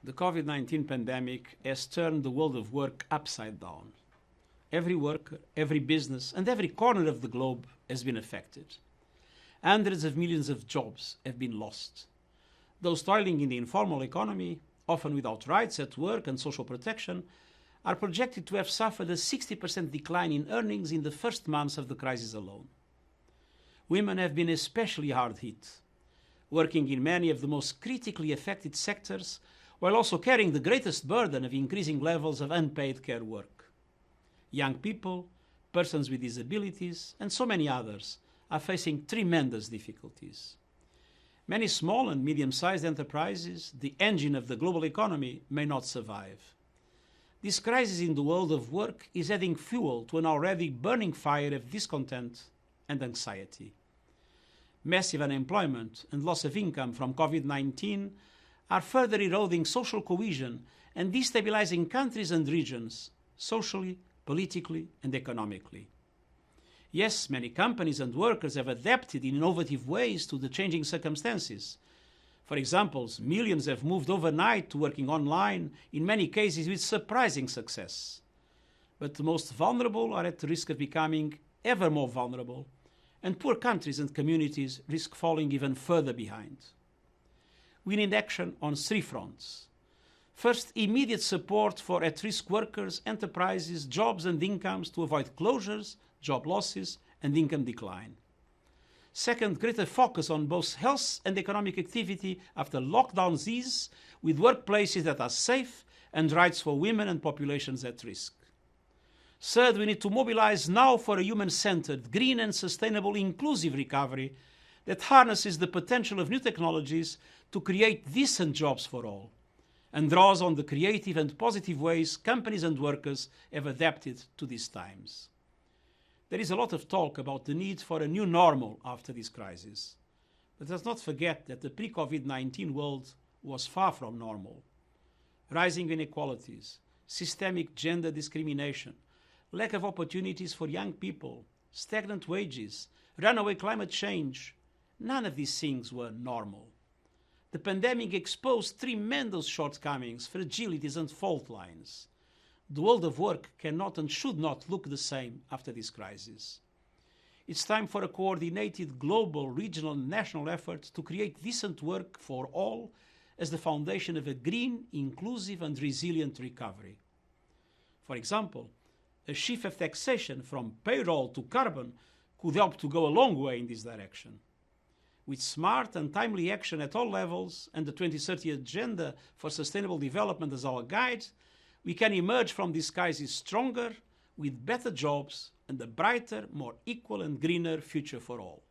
The COVID-19 pandemic has turned the world of work upside down. Every worker, every business, and every corner of the globe has been affected. Hundreds of millions of jobs have been lost. Those toiling in the informal economy, often without rights at work and social protection, are projected to have suffered a 60% decline in earnings in the first months of the crisis alone. Women have been especially hard hit, working in many of the most critically affected sectors, while also carrying the greatest burden of increasing levels of unpaid care work. Young people, persons with disabilities, and so many others are facing tremendous difficulties. Many small and medium-sized enterprises, the engine of the global economy, may not survive. This crisis in the world of work is adding fuel to an already burning fire of discontent and anxiety. Massive unemployment and loss of income from COVID-19 are further eroding social cohesion and destabilizing countries and regions, socially, politically, and economically. Yes, many companies and workers have adapted in innovative ways to the changing circumstances. For example, millions have moved overnight to working online, in many cases with surprising success. But the most vulnerable are at the risk of becoming ever more vulnerable, and poor countries and communities risk falling even further behind. We need action on three fronts. First, immediate support for at-risk workers, enterprises, jobs and incomes to avoid closures, job losses and income decline. Second, greater focus on both health and economic activity after lockdowns ease, with workplaces that are safe and rights for women and populations at risk. Third, we need to mobilize now for a human-centered, green and sustainable inclusive recovery that harnesses the potential of new technologies to create decent jobs for all and draws on the creative and positive ways companies and workers have adapted to these times. There is a lot of talk about the need for a new normal after this crisis. But let's not forget that the pre-COVID-19 world was far from normal. Rising inequalities, systemic gender discrimination, lack of opportunities for young people, stagnant wages, runaway climate change, none of these things were normal. The pandemic exposed tremendous shortcomings, fragilities and fault lines. The world of work cannot and should not look the same after this crisis. It's time for a coordinated global, regional and national effort to create decent work for all as the foundation of a green, inclusive and resilient recovery. For example, a shift of taxation from payroll to carbon could help to go a long way in this direction. With smart and timely action at all levels and the 2030 Agenda for Sustainable Development as our guide, we can emerge from this crisis stronger, with better jobs and a brighter, more equal and greener future for all.